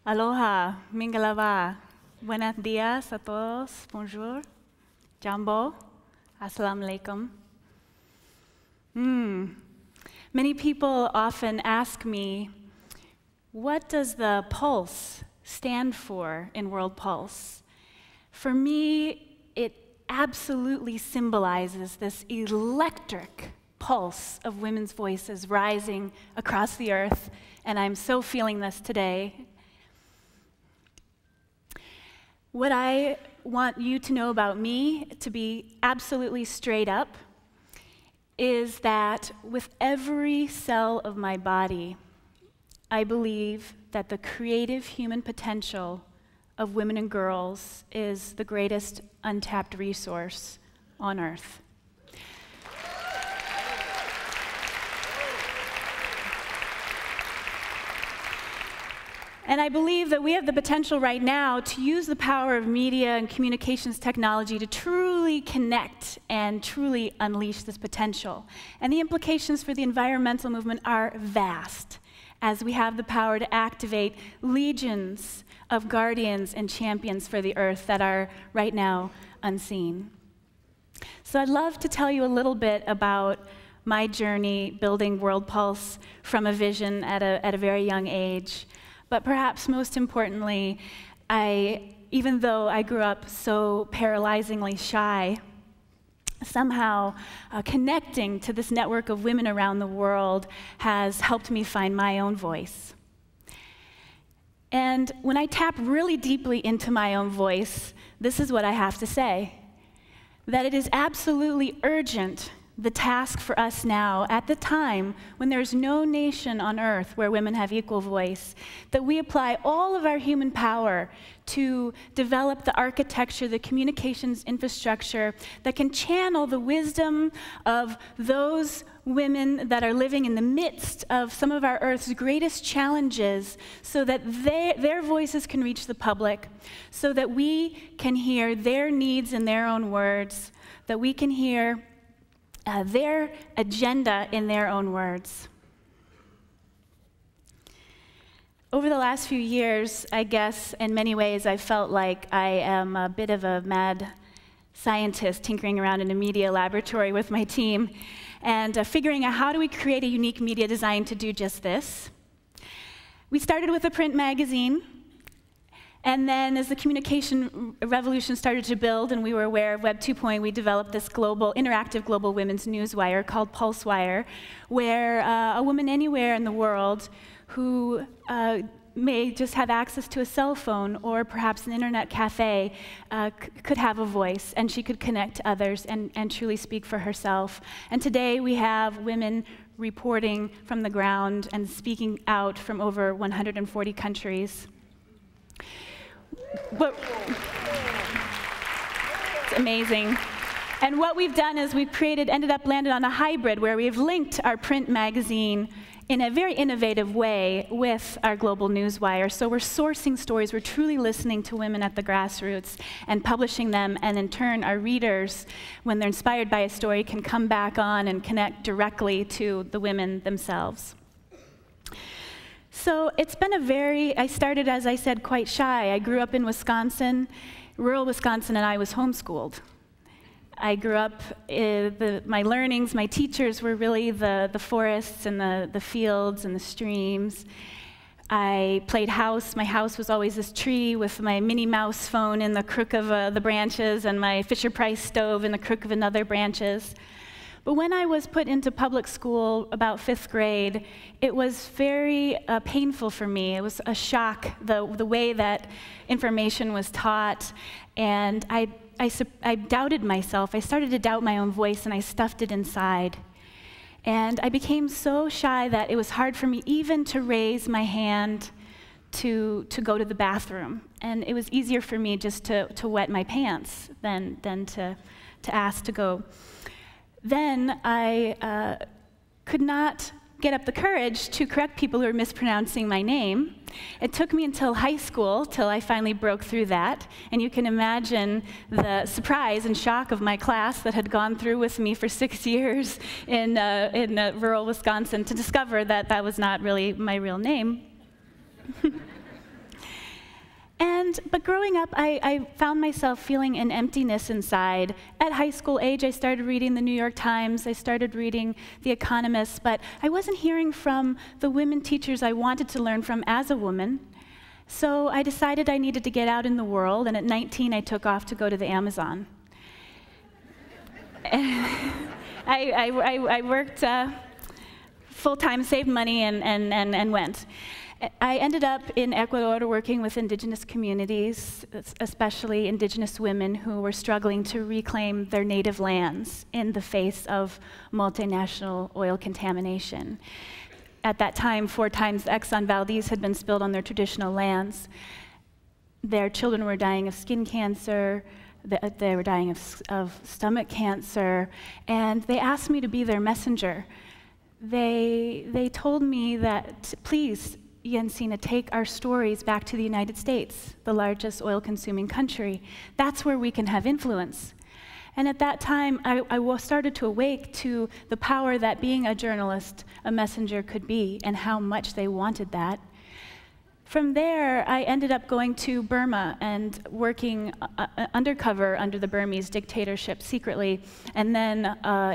Aloha, mingalava, buenos días a todos, bonjour, jambo, assalamu alaikum. Many people often ask me, what does the pulse stand for in World Pulse? For me, it absolutely symbolizes this electric pulse of women's voices rising across the earth, and I'm so feeling this today. What I want you to know about me, to be absolutely straight up, is that with every cell of my body, I believe that the creative human potential of women and girls is the greatest untapped resource on earth. And I believe that we have the potential right now to use the power of media and communications technology to truly connect and truly unleash this potential. And the implications for the environmental movement are vast, as we have the power to activate legions of guardians and champions for the earth that are right now unseen. So I'd love to tell you a little bit about my journey building World Pulse from a vision at a very young age. But perhaps most importantly, even though I grew up so paralyzingly shy, somehow connecting to this network of women around the world has helped me find my own voice. And when I tap really deeply into my own voice, this is what I have to say: that it is absolutely urgent, the task for us now, at the time when there's no nation on earth where women have equal voice, that we apply all of our human power to develop the architecture, the communications infrastructure that can channel the wisdom of those women that are living in the midst of some of our Earth's greatest challenges, so that their voices can reach the public, so that we can hear their needs in their own words, that we can hear their agenda in their own words. Over the last few years, I guess, in many ways, I felt like I am a bit of a mad scientist tinkering around in a media laboratory with my team and figuring out how do we create a unique media design to do just this. We started with a print magazine. And then as the communication revolution started to build and we were aware of Web 2.0, we developed this interactive global women's newswire called PulseWire, where a woman anywhere in the world who may just have access to a cell phone or perhaps an internet cafe could have a voice, and she could connect to others and truly speak for herself. And today we have women reporting from the ground and speaking out from over 140 countries. But it's amazing. And what we've done is we've landed on a hybrid where we've linked our print magazine in a very innovative way with our global newswire. So we're sourcing stories, we're truly listening to women at the grassroots and publishing them, and in turn our readers, when they're inspired by a story, can come back on and connect directly to the women themselves. So it's been I started, as I said, quite shy. I grew up in Wisconsin, rural Wisconsin, and I was homeschooled. I grew up, my learnings, my teachers were really the forests and the fields and the streams. I played house. My house was always this tree with my Minnie Mouse phone in the crook of the branches and my Fisher-Price stove in the crook of another branches. But when I was put into public school about 5th grade, it was very painful for me. It was a shock, the way that information was taught, and I doubted myself. I started to doubt my own voice, and I stuffed it inside. And I became so shy that it was hard for me even to raise my hand to go to the bathroom. And it was easier for me just to wet my pants than to ask to go. Then I could not get up the courage to correct people who were mispronouncing my name. It took me until high school till I finally broke through that. And you can imagine the surprise and shock of my class that had gone through with me for 6 years in rural Wisconsin to discover that that was not really my real name. But growing up, I found myself feeling an emptiness inside. At high school age, I started reading the New York Times, I started reading The Economist, but I wasn't hearing from the women teachers I wanted to learn from as a woman. So I decided I needed to get out in the world, and at 19, I took off to go to the Amazon. I worked full-time, saved money, and went. I ended up in Ecuador working with indigenous communities, especially indigenous women who were struggling to reclaim their native lands in the face of multinational oil contamination. At that time, 4 times Exxon Valdez had been spilled on their traditional lands. Their children were dying of skin cancer, they were dying of stomach cancer, and they asked me to be their messenger. They told me that, please, Jensine, take our stories back to the United States, the largest oil-consuming country. That's where we can have influence. And at that time, I started to awake to the power that being a journalist, a messenger could be, and how much they wanted that. From there, I ended up going to Burma and working undercover under the Burmese dictatorship secretly, and then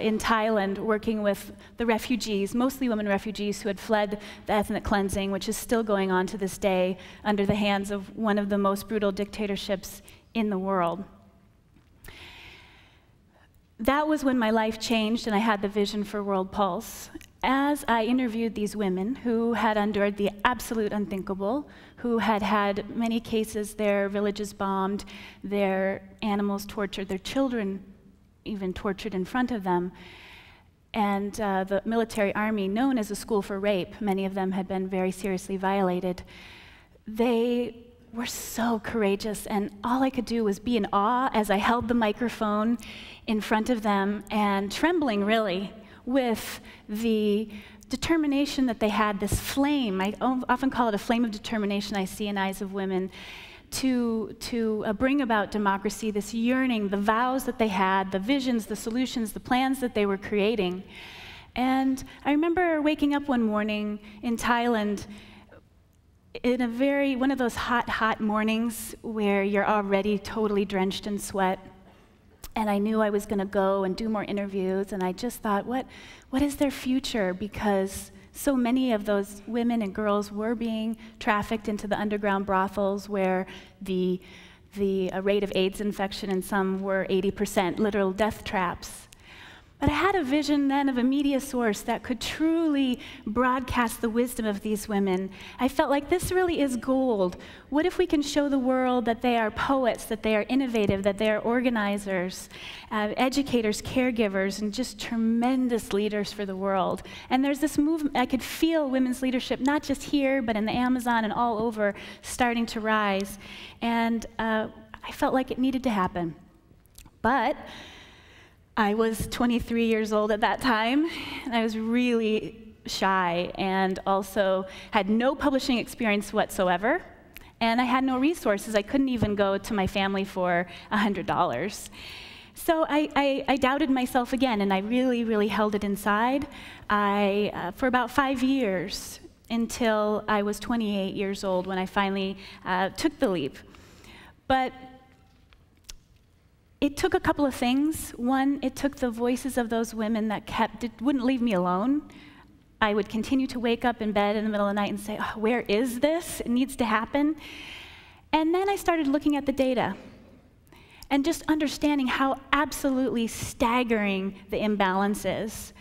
in Thailand working with the refugees, mostly women refugees who had fled the ethnic cleansing, which is still going on to this day under the hands of one of the most brutal dictatorships in the world. That was when my life changed and I had the vision for World Pulse. As I interviewed these women who had endured the absolute unthinkable, who had had many cases their villages bombed, their animals tortured, their children even tortured in front of them, and the military army, known as a school for rape, many of them had been very seriously violated. They were so courageous, and all I could do was be in awe as I held the microphone in front of them and trembling, really, with the determination that they had, this flame. I often call it a flame of determination I see in eyes of women to bring about democracy, this yearning, the vows that they had, the visions, the solutions, the plans that they were creating. And I remember waking up one morning in Thailand in one of those hot mornings where you're already totally drenched in sweat. And I knew I was going to go and do more interviews, and I just thought, what is their future? Because so many of those women and girls were being trafficked into the underground brothels where the rate of AIDS infection in some were 80%, literal death traps. But I had a vision then of a media source that could truly broadcast the wisdom of these women. I felt like this really is gold. What if we can show the world that they are poets, that they are innovative, that they are organizers, educators, caregivers, and just tremendous leaders for the world? And there's this movement, I could feel women's leadership, not just here, but in the Amazon and all over, starting to rise. And I felt like it needed to happen. But I was 23 years old at that time, and I was really shy and also had no publishing experience whatsoever, and I had no resources. I couldn't even go to my family for $100. So I doubted myself again, and I really held it inside for about 5 years until I was 28 years old when I finally took the leap. But it took a couple of things. One, it took the voices of those women that wouldn't leave me alone. I would continue to wake up in bed in the middle of the night and say, oh, where is this? It needs to happen. And then I started looking at the data and just understanding how absolutely staggering the imbalance is.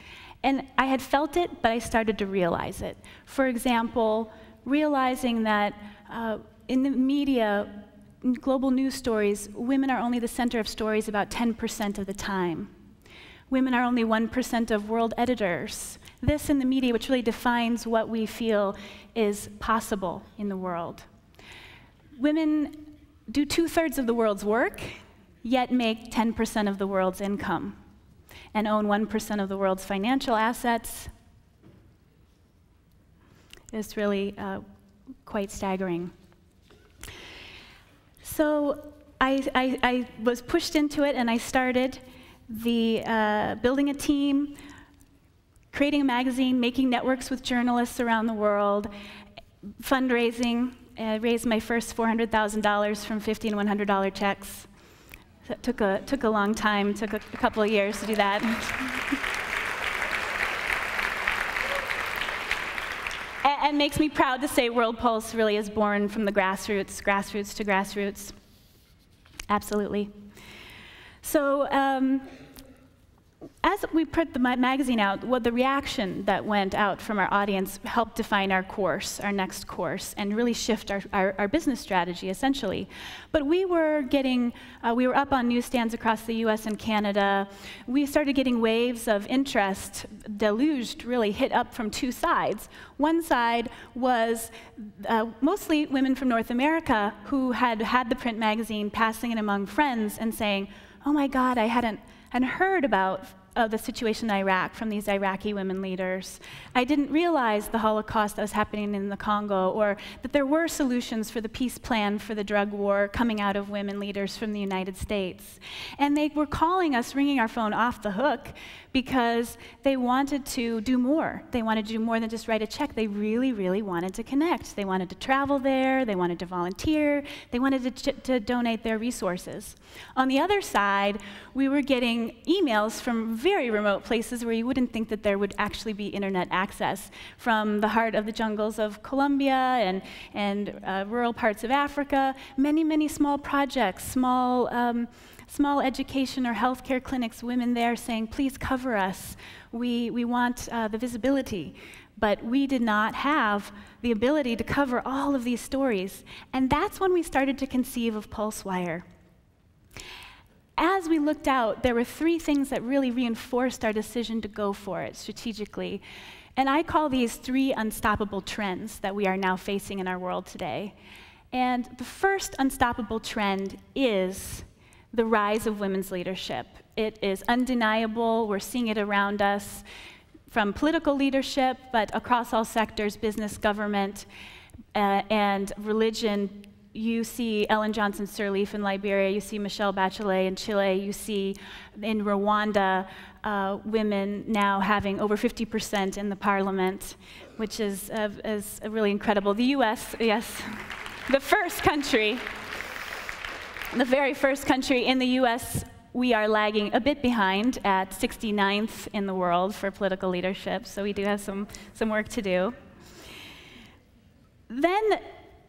And I had felt it, but I started to realize it. For example, realizing that in the media, in global news stories, women are only the center of stories about 10% of the time. Women are only 1% of world editors. This in the media, which really defines what we feel is possible in the world. Women do 2/3 of the world's work, yet make 10% of the world's income, and own 1% of the world's financial assets. It's really quite staggering. So I was pushed into it, and I started building a team, creating a magazine, making networks with journalists around the world, fundraising, raised my first $400,000 from $50 and $100 checks. So it took a long time, took a couple of years to do that. And makes me proud to say World Pulse really is born from the grassroots to grassroots. Absolutely. So as we put the magazine out, the reaction that went out from our audience helped define our course, our next course, and really shift our business strategy, essentially. But we were up on newsstands across the US and Canada. We started getting waves of interest, deluged, really hit up from two sides. One side was mostly women from North America who had the print magazine, passing it among friends and saying, oh my God, I hadn't heard about the situation in Iraq from these Iraqi women leaders. I didn't realize the Holocaust that was happening in the Congo, or that there were solutions for the peace plan for the drug war coming out of women leaders from the United States. And they were calling us, ringing our phone off the hook, because they wanted to do more. They wanted to do more than just write a check. They really, really wanted to connect. They wanted to travel there. They wanted to volunteer. They wanted to donate their resources. On the other side, we were getting emails from very remote places where you wouldn't think that there would actually be internet access, from the heart of the jungles of Colombia and rural parts of Africa. Many, many small projects, small education or healthcare clinics, women there saying, please cover us. We want the visibility. But we did not have the ability to cover all of these stories. And that's when we started to conceive of PulseWire. As we looked out, there were three things that really reinforced our decision to go for it strategically. And I call these three unstoppable trends that we are now facing in our world today. And the first unstoppable trend is the rise of women's leadership. It is undeniable. We're seeing it around us, from political leadership, but across all sectors, business, government, and religion. You see Ellen Johnson Sirleaf in Liberia, you see Michelle Bachelet in Chile, you see in Rwanda women now having over 50% in the parliament, which is really incredible. The US, yes, the very first country in the US, we are lagging a bit behind at 69th in the world for political leadership, so we do have some work to do. Then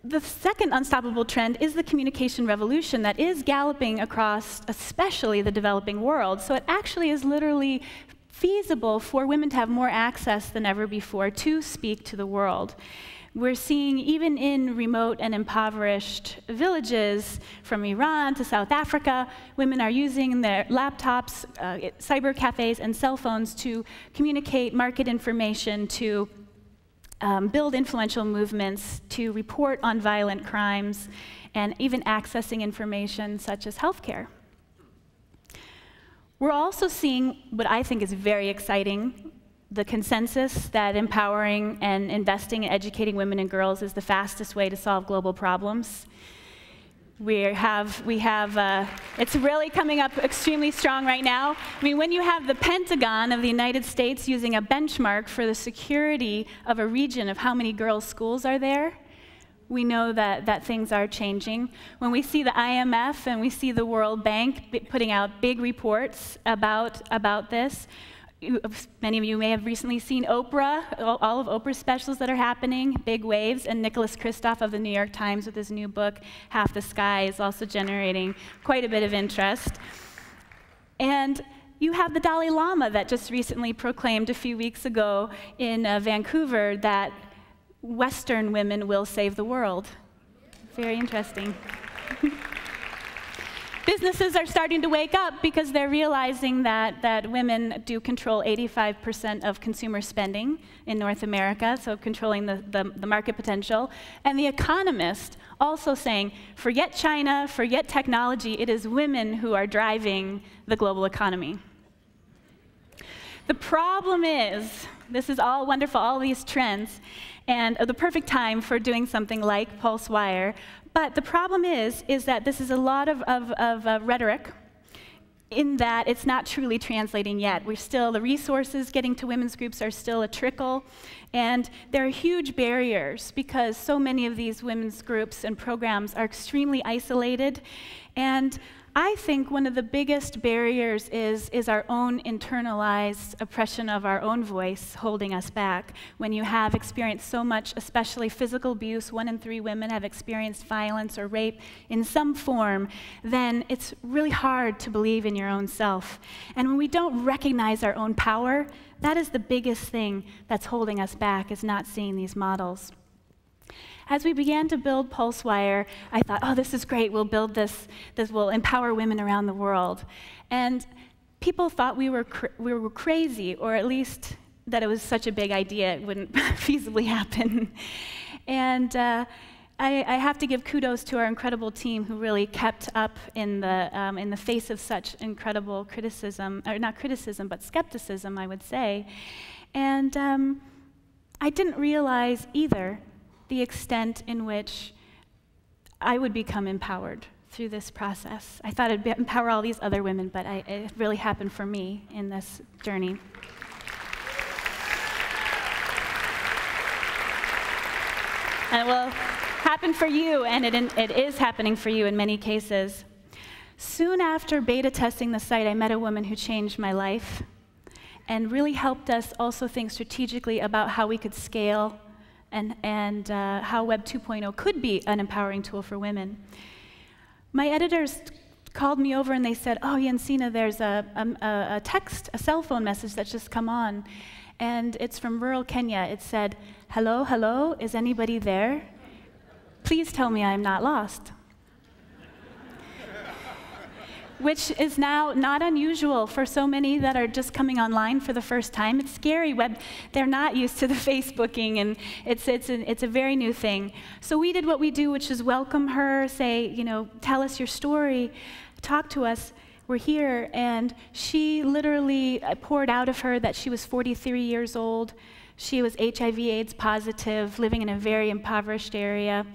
the second unstoppable trend is the communication revolution that is galloping across, especially the developing world. So it actually is literally feasible for women to have more access than ever before to speak to the world. We're seeing, even in remote and impoverished villages, from Iran to South Africa, women are using their laptops, cyber cafes, and cell phones to communicate market information, to build influential movements, to report on violent crimes, and even accessing information such as healthcare. We're also seeing what I think is very exciting, the consensus that empowering and investing in educating women and girls is the fastest way to solve global problems. It's really coming up extremely strong right now. I mean, when you have the Pentagon of the United States using a benchmark for the security of a region of how many girls' schools are there, we know that things are changing. When we see the IMF and we see the World Bank putting out big reports about this, many of you may have recently seen Oprah, all of Oprah's specials that are happening, big waves, and Nicholas Kristof of the New York Times with his new book, Half the Sky, is also generating quite a bit of interest. And you have the Dalai Lama that just recently proclaimed a few weeks ago in Vancouver that Western women will save the world. Very interesting. Businesses are starting to wake up because they're realizing that women do control 85% of consumer spending in North America, so controlling the market potential. And The Economist also saying, forget China, forget technology, it is women who are driving the global economy. The problem is, this is all wonderful, all these trends, and the perfect time for doing something like PulseWire. But the problem is that this is a lot of rhetoric. in that it's not truly translating yet. The resources getting to women's groups are still a trickle, and there are huge barriers because so many of these women's groups and programs are extremely isolated. And I think one of the biggest barriers is our own internalized oppression of our own voice holding us back. When you have experienced so much, especially physical abuse, 1 in 3 women have experienced violence or rape in some form, then it's really hard to believe in your own self. And when we don't recognize our own power, that is the biggest thing that's holding us back, is not seeing these models. As we began to build PulseWire, I thought, oh, this is great, we'll build this will empower women around the world. And people thought we were crazy, or at least that it was such a big idea, it wouldn't feasibly happen. And I have to give kudos to our incredible team who really kept up in the face of such incredible criticism, or not criticism, but skepticism, I would say. And I didn't realize either the extent in which I would become empowered through this process. I thought it'd empower all these other women, but it really happened for me in this journey. And it will happen for you, and it is happening for you in many cases. Soon after beta testing the site, I met a woman who changed my life and really helped us also think strategically about how we could scale and how Web 2.0 could be an empowering tool for women. My editors called me over and they said, oh, Jensine, there's a cell phone message that's just come on, and it's from rural Kenya. It said, hello, hello, is anybody there? Please tell me I'm not lost. Which is now not unusual for so many that are just coming online for the first time. It's scary. They're not used to the Facebooking, and it's a very new thing. So we did what we do, which is welcome her, say, tell us your story, talk to us, we're here. And she literally poured out of her that she was 43 years old. She was HIV/AIDS positive, living in a very impoverished area,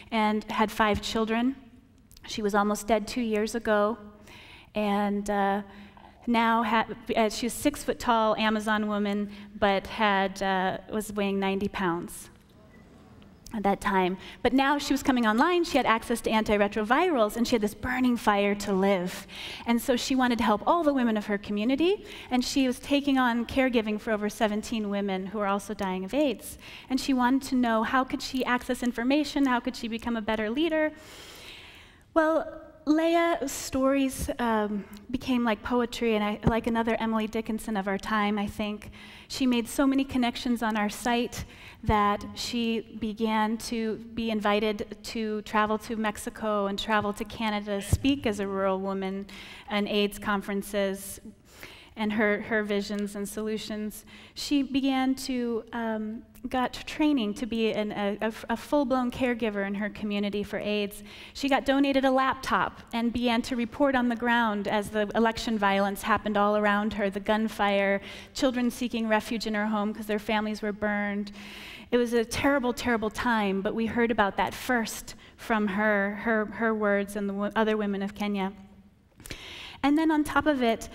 and had 5 children. She was almost dead 2 years ago. And now she's 6 foot tall, Amazon woman, but was weighing 90 pounds at that time. But now she was coming online, she had access to antiretrovirals, and she had this burning fire to live. And so she wanted to help all the women of her community, and she was taking on caregiving for over 17 women who are also dying of AIDS. And she wanted to know, how could she access information, how could she become a better leader? Well, Leia's stories became like poetry, and like another Emily Dickinson of our time, I think. She made so many connections on our site that she began to be invited to travel to Mexico and travel to Canada, speak as a rural woman on AIDS conferences, and her visions and solutions. She began to got training to be a full-blown caregiver in her community for AIDS. She got donated a laptop and began to report on the ground as the election violence happened all around her, the gunfire, children seeking refuge in her home because their families were burned. It was a terrible, terrible time, but we heard about that first from her words and the other women of Kenya. And then on top of it,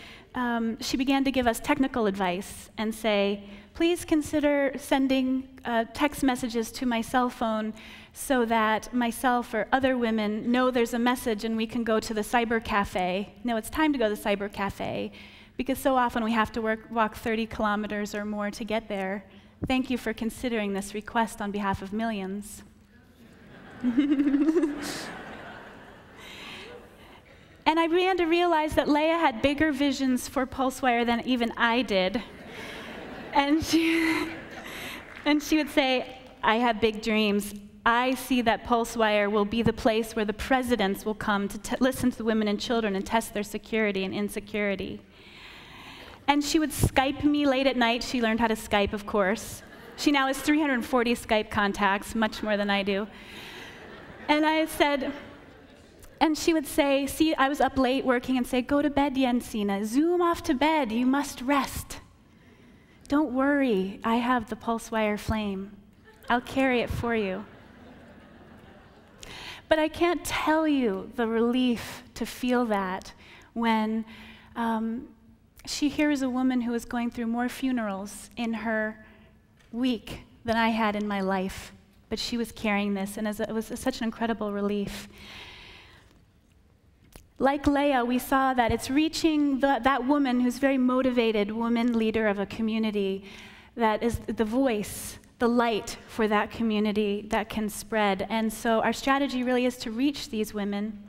she began to give us technical advice and say, please consider sending text messages to my cell phone so that myself or other women know there's a message and we can go to the cyber cafe. No, it's time to go to the cyber cafe, because so often we have to walk 30 kilometers or more to get there. Thank you for considering this request on behalf of millions. And I began to realize that Leia had bigger visions for PulseWire than even I did. And she would say, I have big dreams. I see that PulseWire will be the place where the presidents will come to listen to the women and children and test their security and insecurity. And she would Skype me late at night. She learned how to Skype, of course. She now has 340 Skype contacts, much more than I do. And I said, and she would say, see, I was up late working, and say, go to bed, Jensine. Zoom off to bed. You must rest. Don't worry. I have the PulseWire flame. I'll carry it for you. But I can't tell you the relief to feel that when She hears a woman who is going through more funerals in her week than I had in my life, but she was carrying this, and it was such an incredible relief. Like Leah, we saw that it's reaching that woman who's very motivated, woman leader of a community, that is the voice, the light for that community that can spread. And so our strategy really is to reach these women.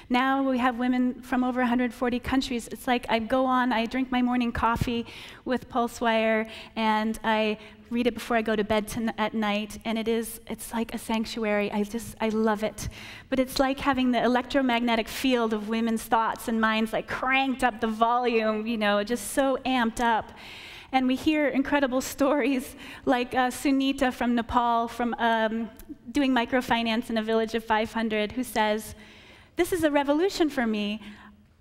Now we have women from over 140 countries. It's like I go on, I drink my morning coffee with Pulsewire, and I read it before I go to bed at night, and it's like a sanctuary. I love it. But it's like having the electromagnetic field of women's thoughts and minds like cranked up the volume, just so amped up. And we hear incredible stories like Sunita from Nepal, from doing microfinance in a village of 500, who says, "This is a revolution for me.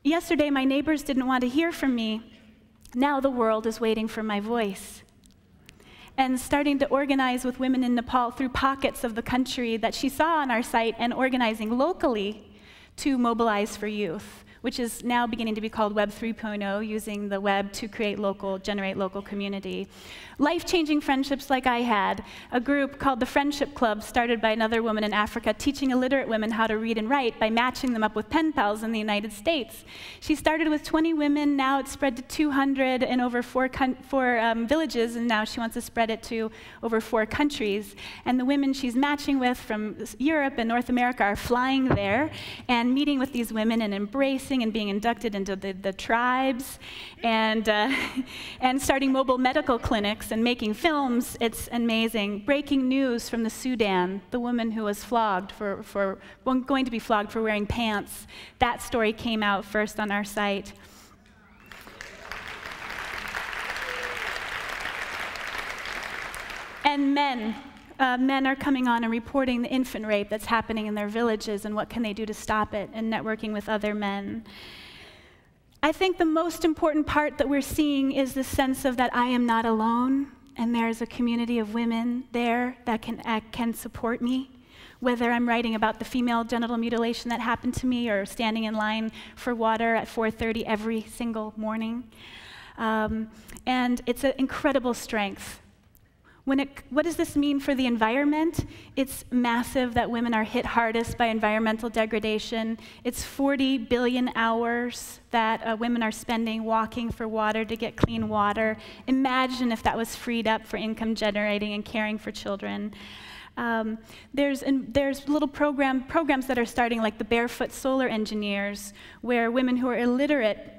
Yesterday, my neighbors didn't want to hear from me. Now the world is waiting for my voice." And starting to organize with women in Nepal through pockets of the country that she saw on our site, and organizing locally to mobilize for youth, which is now beginning to be called Web 3.0, using the web to generate local community. Life-changing friendships like I had, a group called the Friendship Club, started by another woman in Africa, teaching illiterate women how to read and write by matching them up with pen pals in the United States. She started with 20 women, now it's spread to 200 in over four villages, and now she wants to spread it to over 4 countries. And the women she's matching with from Europe and North America are flying there and meeting with these women and embracing and being inducted into the tribes, and starting mobile medical clinics and making films. It's amazing. Breaking news from the Sudan, the woman who was flogged going to be flogged for wearing pants. That story came out first on our site. And men are coming on and reporting the infant rape that's happening in their villages, and what can they do to stop it, and networking with other men. I think the most important part that we're seeing is the sense of that I am not alone, and there's a community of women there that can support me, whether I'm writing about the female genital mutilation that happened to me, or standing in line for water at 4:30 every single morning. And it's an incredible strength. What does this mean for the environment? It's massive that women are hit hardest by environmental degradation. It's 40 billion hours that women are spending walking for water to get clean water. Imagine if that was freed up for income generating and caring for children. There's little programs that are starting, like the Barefoot Solar Engineers, where women who are illiterate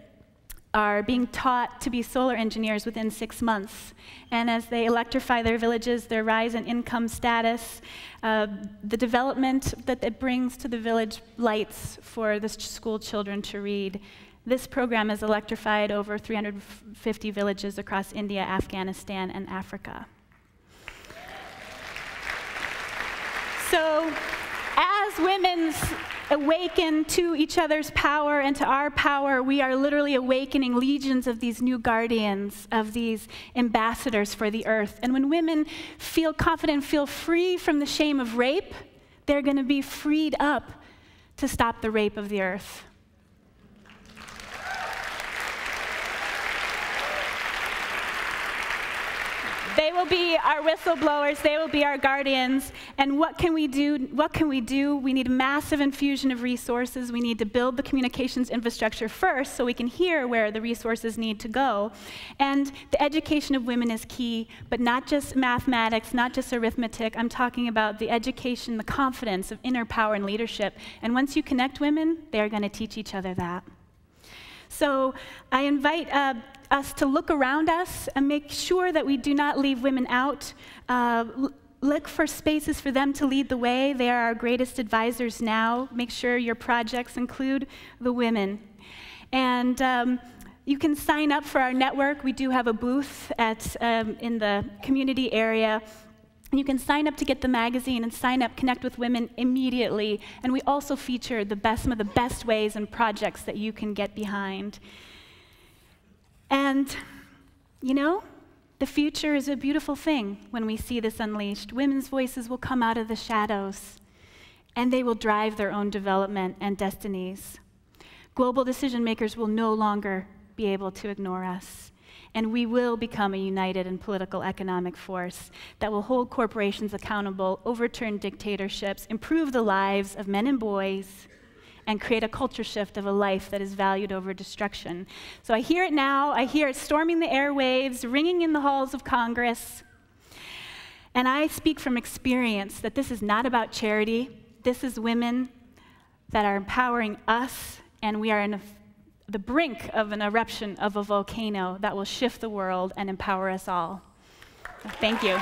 are being taught to be solar engineers within 6 months. And as they electrify their villages, their rise in income status, the development that it brings to the village lights for the school children to read. This program has electrified over 350 villages across India, Afghanistan, and Africa. So, as women's awaken to each other's power and to our power, we are literally awakening legions of these new guardians, of these ambassadors for the earth. And when women feel confident, feel free from the shame of rape, they're going to be freed up to stop the rape of the earth. They will be our whistleblowers, they will be our guardians. And what can we do? We need a massive infusion of resources. We need to build the communications infrastructure first so we can hear where the resources need to go. And the education of women is key, but not just mathematics, not just arithmetic. I'm talking about the education, the confidence of inner power and leadership. And once you connect women, they're going to teach each other that. So I invite us to look around us and make sure that we do not leave women out. Look for spaces for them to lead the way. They are our greatest advisors now. Make sure your projects include the women. And you can sign up for our network. We do have a booth in the community area. And you can sign up to get the magazine and sign up, connect with women immediately. And we also feature some of the best ways and projects that you can get behind. And, the future is a beautiful thing when we see this unleashed. Women's voices will come out of the shadows, and they will drive their own development and destinies. Global decision makers will no longer be be able to ignore us. And we will become a united and political economic force that will hold corporations accountable, overturn dictatorships, improve the lives of men and boys, and create a culture shift of a life that is valued over destruction. So I hear it now. I hear it storming the airwaves, ringing in the halls of Congress. And I speak from experience that this is not about charity. This is women that are empowering us, and we are in the brink of an eruption of a volcano that will shift the world and empower us all. Thank you.